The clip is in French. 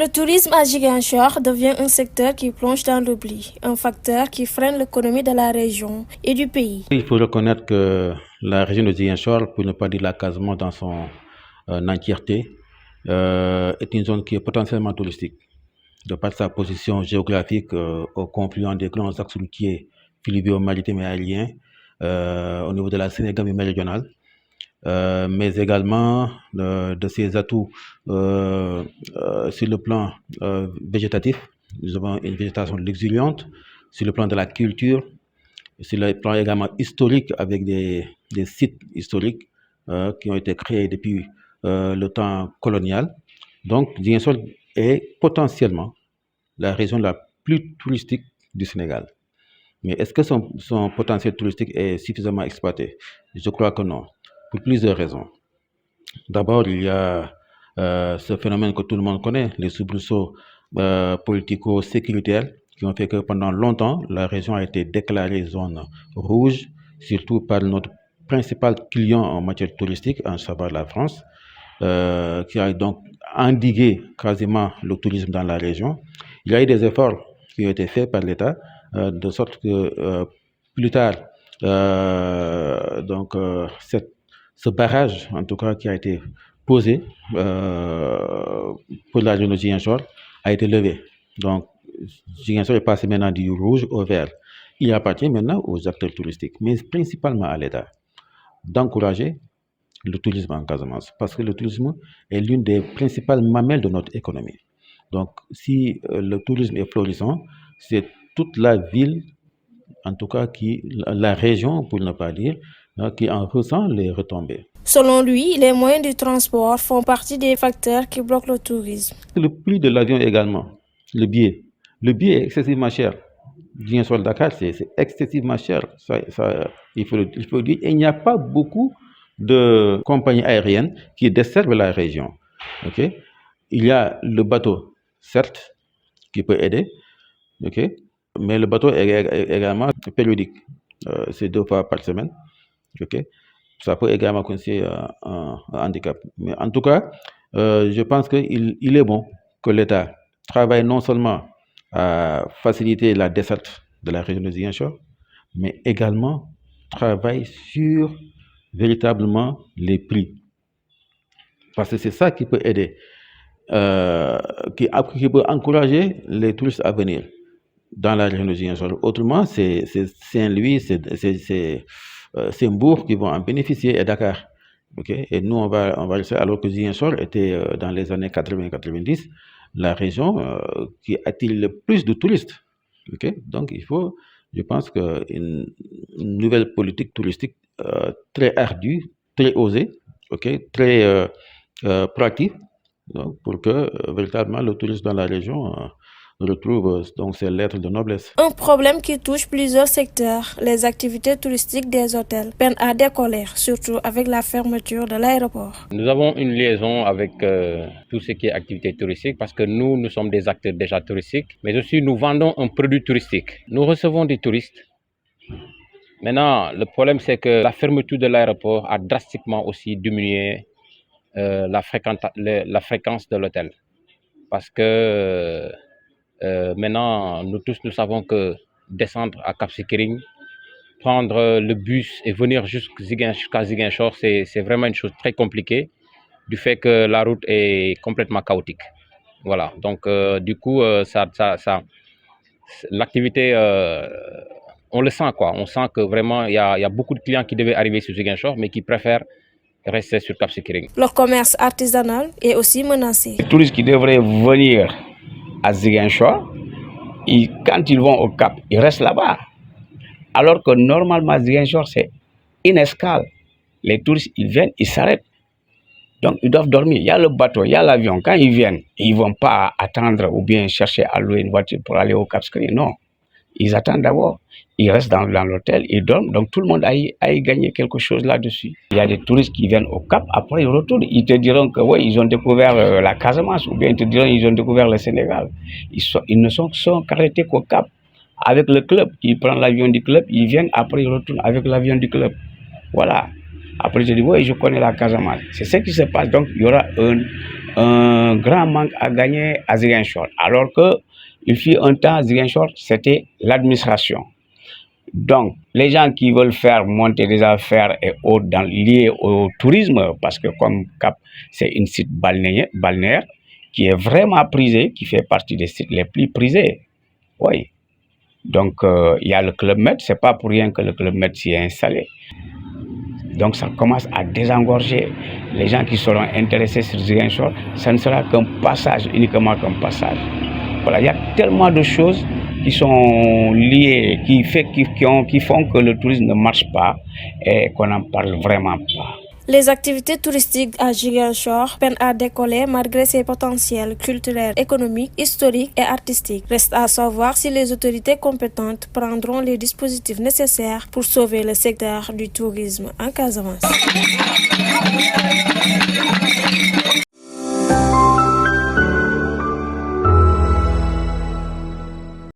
Le tourisme à Ziguinchor devient un secteur qui plonge dans l'oubli, un facteur qui freine l'économie de la région et du pays. Il faut reconnaître que la région de Ziguinchor, pour ne pas dire la Casamance dans son entièreté, est une zone qui est potentiellement touristique. De par sa position géographique au confluent des grands axes routiers fluvio-maritimes et aériens au niveau de la Sénégambie méridionale, mais également de ses atouts sur le plan végétatif. Nous avons une végétation luxuriante, sur le plan de la culture, sur le plan également historique avec des sites historiques qui ont été créés depuis le temps colonial. Donc, Ziguinchor est potentiellement la région la plus touristique du Sénégal. Mais est-ce que son potentiel touristique est suffisamment exploité? Je crois que non, pour plusieurs raisons. D'abord, il y a ce phénomène que tout le monde connaît, les soubresauts politico-sécuritaires, qui ont fait que pendant longtemps, la région a été déclarée zone rouge, surtout par notre principal client en matière touristique, à savoir la France, qui a donc endigué quasiment le tourisme dans la région. Il y a eu des efforts qui ont été faits par l'État, de sorte que plus tard, ce barrage, en tout cas, qui a été posé pour la région de Ziguinchor, a été levé. Donc, Ziguinchor est passé maintenant du rouge au vert. Il appartient maintenant aux acteurs touristiques, mais principalement à l'État, d'encourager le tourisme en Casamance, parce que le tourisme est l'une des principales mamelles de notre économie. Donc, si le tourisme est florissant, c'est toute la ville, en tout cas la région, pour ne pas dire, qui en ressent les retombées. Selon lui, les moyens de transport font partie des facteurs qui bloquent le tourisme. Le prix de l'avion également, le billet. Le billet est excessivement cher. Ziguinchor-Dakar, c'est excessivement cher. Il faut dire, il n'y a pas beaucoup de compagnies aériennes qui desservent la région. Okay? Il y a le bateau, certes, qui peut aider, okay? Mais le bateau est également périodique. C'est 2 fois par semaine. Okay? Ça peut également constituer un handicap. Mais en tout cas, je pense qu'il est bon que l'État travaille non seulement à faciliter la desserte de la région de Ziguinchor, mais également travaille sur véritablement les prix. Parce que c'est ça qui peut aider, qui peut encourager les touristes à venir dans la région de Ziguinchor. Autrement, c'est Saint-Louis, c'est Mbour qui vont en bénéficier et Dakar. Okay? Et nous, on va rester, alors que Ziguinchor était dans les années 80-90, la région qui attire le plus de touristes. Okay? Donc, il faut, je pense qu'une nouvelle politique touristique très ardue, très osée, okay? Très proactive, donc, pour que véritablement le tourisme dans la région retrouve donc ses lettres de noblesse. Un problème qui touche plusieurs secteurs, les activités touristiques des hôtels peinent à décoller, surtout avec la fermeture de l'aéroport. Nous avons une liaison avec tout ce qui est activité touristique parce que nous sommes des acteurs déjà touristiques, mais aussi nous vendons un produit touristique. Nous recevons des touristes. Maintenant, le problème c'est que la fermeture de l'aéroport a drastiquement aussi diminué la fréquence de l'hôtel. Parce que maintenant, nous tous, nous savons que descendre à Cap Skirring, prendre le bus et venir jusqu'à Ziguinchor, c'est vraiment une chose très compliquée, du fait que la route est complètement chaotique. Voilà, donc du coup, l'activité, on le sent quoi. On sent que vraiment, il y a beaucoup de clients qui devaient arriver sur Ziguinchor, mais qui préfèrent rester sur Cap Skirring. Le commerce artisanal est aussi menacé. Les touristes qui devraient venir à Ziguinchor, quand ils vont au Cap, ils restent là-bas. Alors que normalement, Ziguinchor, c'est une escale. Les touristes, ils viennent, ils s'arrêtent. Donc, ils doivent dormir. Il y a le bateau, il y a l'avion. Quand ils viennent, ils ne vont pas attendre ou bien chercher à louer une voiture pour aller au Cap Skirring. Non. Ils attendent d'abord. Ils restent dans l'hôtel, ils dorment. Donc, tout le monde a y gagné quelque chose là-dessus. Il y a des touristes qui viennent au Cap, après ils retournent. Ils te diront que oui, ils ont découvert la Casamance, ou bien ils te diront qu'ils ont découvert le Sénégal. Ils ne sont qu'arrêtés qu'au Cap. Avec le club, ils prennent l'avion du club, ils viennent, après ils retournent avec l'avion du club. Voilà. Après, je dis, oui, je connais la Casamance. C'est ce qui se passe. Donc, il y aura un grand manque à gagner à Ziguinchor. Alors que, il fut un temps, à Ziguinchor, c'était l'administration. Donc, les gens qui veulent faire monter des affaires et autres liées au tourisme, parce que comme Cap, c'est un site balnéaire qui est vraiment prisé, qui fait partie des sites les plus prisés. Oui. Donc, il y a le Club Med, c'est pas pour rien que le Club Med s'y est installé. Donc, ça commence à désengorger. Les gens qui seront intéressés sur Ziguinchor, ça ne sera qu'un passage, uniquement qu'un passage. Voilà, il y a tellement de choses qui sont liées, qui font que le tourisme ne marche pas et qu'on n'en parle vraiment pas. Les activités touristiques à Ziguinchor peinent à décoller malgré ses potentiels culturels, économiques, historiques et artistiques. Reste à savoir si les autorités compétentes prendront les dispositifs nécessaires pour sauver le secteur du tourisme en Casamance.